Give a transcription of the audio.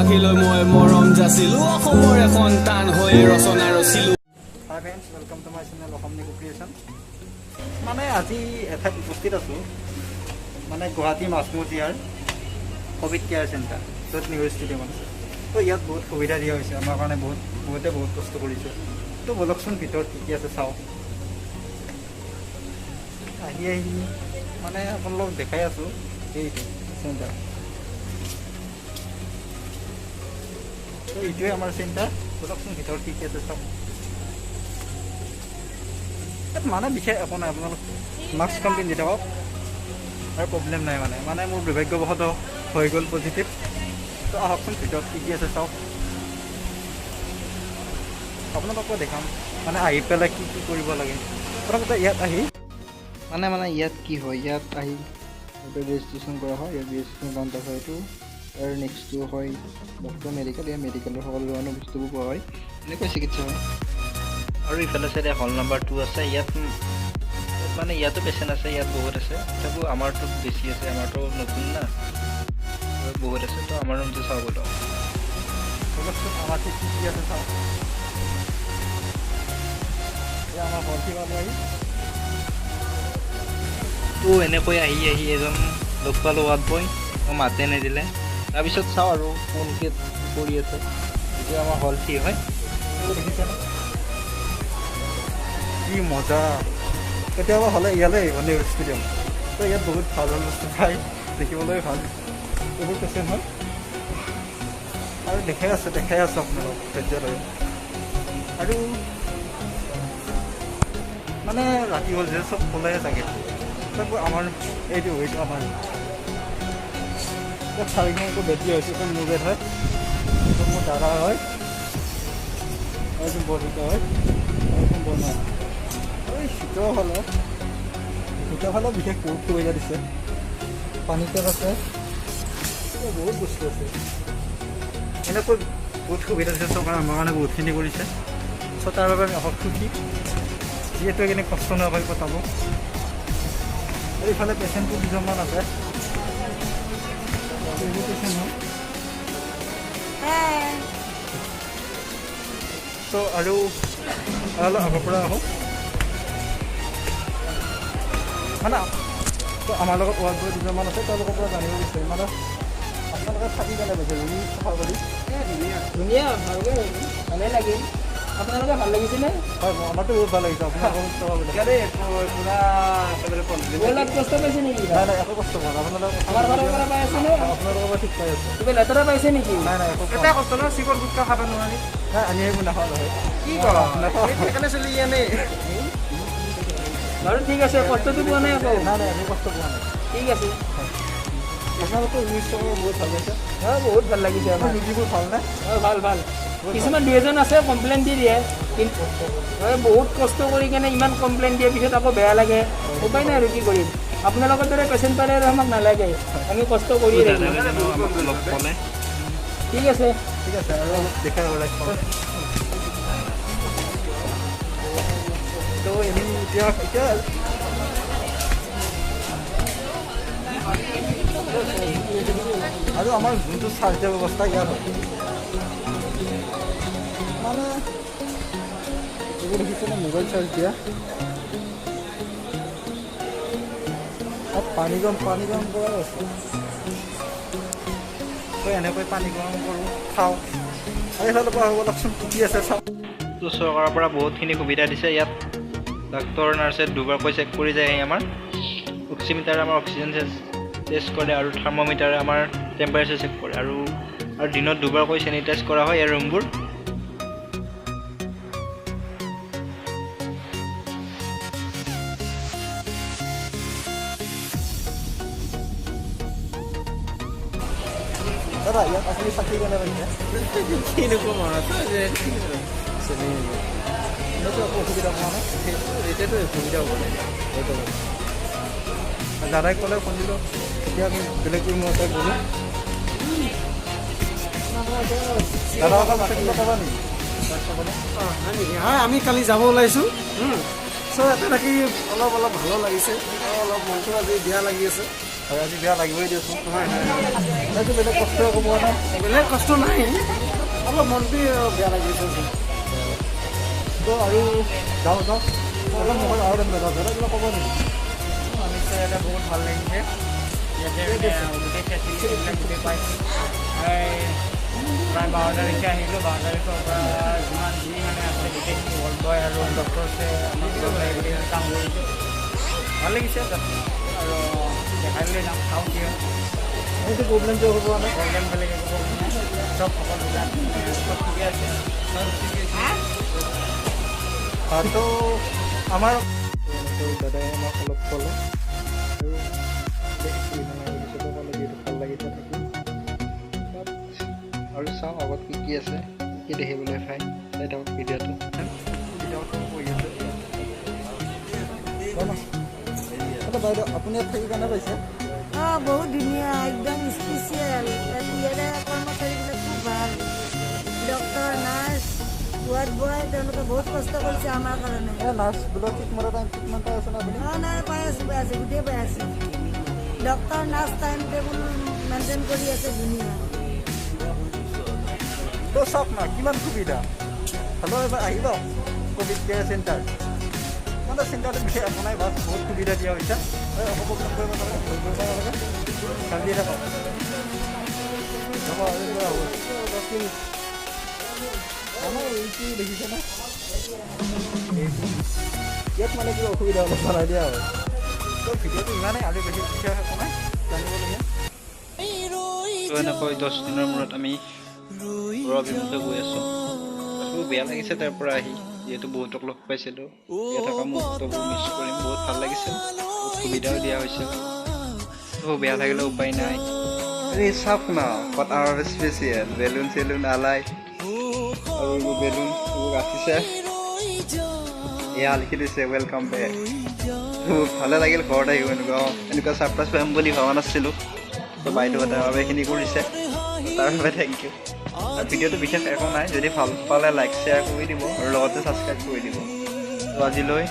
আশীলৈ মই মৰম যাচিলো অসমৰে সন্তান হৈ ৰচনা ৰচিলো। Hi friends, welcome to my channel Assam Niku creation. মানে আজি এঠাইত উপস্থিত আছোঁ, মানে গুৱাহাটী মাছমজিয়াৰ ক'ভিড কেয়াৰ চেণ্টাৰ, য'ত নেহৰু ষ্টেডিয়াম আছে। তো ইয়াত বহুত সুবিধা দিয়া হৈছে আমাৰ কাৰণে, বহুতে বহুত কষ্ট কৰিছে। তো বলকচোন ভিতৰত কি কি আছে চাওঁ। আহি মানে আপোনালোকক দেখাই আছোঁ এইটো চেণ্টাৰ। তো এইটোৱে আমাৰ চেণ্টাৰ, বলকচোন ভিতৰত কি কি আছে চাওঁ। মানে বিশেষ একো নাই, আপোনালোক মাস্ক কম পিন্ধি থাকক আৰু প্ৰব্লেম নাই। মানে মোৰ দুৰ্ভাগ্যবশত হৈ গ'ল পজিটিভ। তো আহকচোন ভিতৰত কি কি আছে চাওক, আপোনালোকক দেখাম মানে আহি পেলাই কি কি কৰিব লাগে। প্ৰথমতে ইয়াত আহি মানে ইয়াত কি হয়, ইয়াত আহি ৰেজিষ্ট্ৰেশ্যন কৰা হয়। ইয়াত ৰেজিষ্ট্ৰেশ্যন কাউণ্টাৰ হয় এইটো। আৰু নেক্সটটো হয় ডক্টৰ মেডিকেল। ইয়াত মেডিকেলৰ সকলো ধৰণৰ বস্তুবোৰ পোৱা হয়, এনেকৈ চিকিৎসা হয়। আৰু ইফালে চাইডে হল নম্বৰ 2 আছে। ইয়াত মানে ইয়াতো পেচেণ্ট আছে, ইয়াত বহুত আছে। তথাপিও আমাৰতো বেছি আছে, আমাৰতো নতুন না, বহুত আছে। তো আমাৰ ৰুমটো চাব বলো, আমাৰ ঠিক কি আছে চাওঁ। আমাৰ ভৰ্তি মানুহ আহি তো এনেকৈ আহি এজন লগ পালোঁ ৱাৰ্ড বয়, মই মাতে নিদিলে। তাৰপিছত চাওঁ আৰু কোনকৈ কৰি আছে। এতিয়া আমাৰ হল ঠিক হয়, দেখিছেনে কি মজা। কেতিয়াবা হ'লে ইয়ালৈ আহিব নেহৰু ষ্টেডিয়াম। তো ইয়াত বহুত ভাল ভাল বস্তু পায়, দেখিবলৈ ভাল, বহুত পেচেণ্ট হয়। আৰু দেখাই আছোঁ আপোনালোক ধৈৰ্য ধৰি। আৰু মানে ৰাতি হ'ল যে চব খোলাই চাগে। তথাপিও আমাৰ এইটো আমাৰ চাৰিখনকৈ বেড দিয়া হৈছে। এখন মোৰ বেড হয়, এইটো মোৰ দাদা হয়, এইটো বৰদেউতা হয়, এইখন বৰমা। এই ভিতৰফালে বিশেষ বহুত সুবিধা দিছে। পানী টেপ আছে, বহুত বস্তু আছে। এনেকৈ বহুত সুবিধা দিছে চৰকাৰে আমাৰ কাৰণে, বহুতখিনি কৰিছে। চ' তাৰ বাবে আমি অসম সুখী, যিহেতু এইখিনি কষ্ট নোহোৱাকৈ পঠাব। আৰু ইফালে পেচেণ্টটো দুজনমান আছে, পেচেণ্ট হয়। চ' আৰু আগৰ পৰা আহোঁ মানে। তো আমাৰ লগত ৱাৰ্ড বয় দুজনমান আছে, তেওঁলোকৰ পৰা জানিব বিচাৰিম মানে আপোনালোকে থাকি কেনে পাইছে ৰুম চাফা কৰি। ধুনীয়া, ভালকৈ ভালেই লাগিল। আপোনালোকে ভাল লাগিছেনে? হয়, আমাৰতো বহুত ভাল লাগিছে। আপোনালোকৰ কষ্ট পাইছে নেকি? নাই নাই, একো কষ্ট পোৱা নাই। আমাৰ ঘৰৰ পৰা পাই আছেনে? আপোনালোকৰ পৰা ঠিক পাই আছে। কিবা লেতেৰা পাইছে নেকি? নাই নাই, একো এটা কষ্ট ন, চিকৰ গুটকা খাব নোৱাৰি। নাই, আমি এইবোৰ নাখাওঁ নহয়। কি কৰা সেইকাৰণে চলি আনে বাৰু। ঠিক আছে, কষ্টটো পোৱা নাই আকৌ? নাই নাই, আমি কষ্ট পোৱা নাই। ঠিক আছে, আপোনালোকৰ নিউজটো বহুত ভাল লাগিছে। হয়, বহুত ভাল লাগিছে আমাৰ ৰোগীবোৰ ভালনে? হয়, ভাল ভাল। কিছুমান দুই এজন আছে কমপ্লেইন দি দিয়ে, কিন্তু বহুত কষ্ট কৰি কেনে ইমান কমপ্লেইন দিয়ে, পিছত আকৌ বেয়া লাগে। উপায় নাই আৰু কি কৰিম। আপোনালোকৰ দৰে পেচেণ্ট পালে আৰু আমাক নালাগে, আমি কষ্ট কৰিয়ে থাকিম। ঠিক আছে, ঠিক আছে। আৰু দেখাই তো এতিয়া আৰু আমাৰ যোনটো চাৰ্জাৰ ব্যৱস্থা ইয়াত হয় মানে এইবোৰ দেখিছেনে, মোবাইল চাৰ্জ দিয়া। পানী গৰম কৰা আছে। তো এনেকৈ পানী গৰম কৰোঁ, খাওঁ। আৰু এইফালৰ পৰা হ'ব লকচোন কি আছে চাওঁ। তো চৰকাৰৰ পৰা বহুতখিনি সুবিধা দিছে। ইয়াত ডাক্তৰ নাৰ্ছে দুবাৰকৈ চেক কৰি যায়। আমাৰ অক্সিমিটাৰে আমাৰ অক্সিজেন টেষ্ট কৰে, আৰু থাৰ্মোমিটাৰে আমাৰ টেম্পাৰেচাৰ চেক কৰে, আৰু দিনত দুবাৰকৈ চেনিটাইজ কৰা হয় ইয়াৰ ৰুমবোৰ। দাদা, ইয়াত আপুনি চাকৰি কেনে পাইছে? কিনো মনত এনেকৈ একো অসুবিধা পোৱা নাই? এতিয়াতো অসুবিধা হ'ব নাই। দাদাই ক'লে শুনিলোঁ, এতিয়া আমি বেলেগ ৰুমতে গ'লোঁ। দাদা অকল থাকিব পাবা নেকি? হয়, আমি কালি যাব ওলাইছোঁ। চ' ইয়াতে থাকি অলপ ভালো লাগিছে, অলপ মনটো আজি বেয়া লাগি আছে। হয় আজি বেয়া লাগিবই দিয়কচোন হয় হয় আজি বেলেগ কষ্ট একো পোৱা নাই বেলেগ কষ্ট নাই অলপ মনটো বেয়া লাগিছে তো আৰু যাওঁ অলপ মোবাইল আৰু নাযাওঁ দাদা কিবা ক'ব নেকি নিশ্চয় এটা বহুত ভাল লাগিছে ইয়াতে গোটেই ফেচিলিটিবিলাক গোটেই পাইছোঁ প্ৰায় 12 তাৰিখে আহিলোঁ 12 তাৰিখৰ পৰা যিমান যি মানে আছে গোটেইখিনি ৱৰ্ল্ড বয় আৰু ডক্টৰছে আমাক গোটেই কাম কৰিছে ভাল লাগিছে তাত আৰু দেখাই লৈ যাম চাওঁ কি হয় এইটো প্ৰব্লেমটো হ'ব নাই প্ৰব্লেম বেলেগ একো প্ৰব্লেম নাই চব সকলো চব ঠিকে আছে তো আমাৰ দাদাই আমাক অলপ ক'লে আৰু দেখিছোঁ ক'লে যিহেতু ভাল লাগিছে থাকি আৰু চাওঁ আগত কি আছে কি দেখিবলৈ পায় চাই থাকক ভিডিঅ'টো বাইদেউ আপুনি ইয়াত থাকি কেনে পাইছে বহুত ধুনীয়া একদম স্পেচিয়েল ইয়াৰে কৰ্মচাৰীবিলাক খুব ভাল ডক্টৰ নাৰ্ছ ৱাৰ্ড বয় তেওঁলোকে বহুত কষ্ট কৰিছে আমাৰ কাৰণে নাৰ্ছবিলাক ঠিকমতে ট্ৰিটমেণ্ট পাই আছে ন আপুনি নাই পাই আছোঁ গোটেই পাই আছোঁ doctor nurse time table maintain কৰি আছে ধুনীয়া তো চাওক না কিমান সুবিধা হেল্ল' এবাৰ আহিব ক'ভিড কেয়াৰ চেণ্টাৰ মানে চেণ্টাৰটো বিশেষ একো নাই বাছ বহুত সুবিধা দিয়া হৈছে অপকৰ্ম কৰিব নালাগে ভয় কৰিব নালাগে কান্দি থাকক হ'ব এইটো দেখিছে না ইয়াত মানে কিবা অসুবিধা অলপ জনাই দিয়া হয় তো ভিডিঅ'টো ইমানেই আৰু বেছি বিশেষ একো নাই জানিবলগীয়া এনেকৈ 10 দিনৰ মূৰত আমি ঘৰৰ অভিমুখে গৈ আছোঁ খুব বেয়া লাগিছে তাৰ পৰা আহি যিহেতু বহুতক লগ পাইছিলোঁ ইয়াত থকা মুহূৰ্তবোৰ মিছ কৰিম বহুত ভাল লাগিছিল বহুত সুবিধাও দিয়া হৈছিল তো বেয়া লাগিলে উপায় নাই এই চাওক না কট আৱাৰ স্পেচিয়েল বেলুন চেলুন আলাই আৰু এইবোৰ বেলুন এইবোৰ ৰাখিছে এয়া লিখি দিছে ৱেলকাম বেক ভালে লাগিল ঘৰত আহিব এনেকুৱা ছাৰপ্ৰাইজ পাম বুলি ভবা নাছিলোঁ তো বাইদেউহঁতে বাবে এইখিনি কৰিছে তাৰ বাবে থেংক ইউ ভিডিঅ'টো বিশেষ একো নাই যদি ভাল পালে লাইক শ্বেয়াৰ কৰি দিব আৰু লগতে ছাবস্ক্ৰাইব কৰি দিব তো আজিলৈ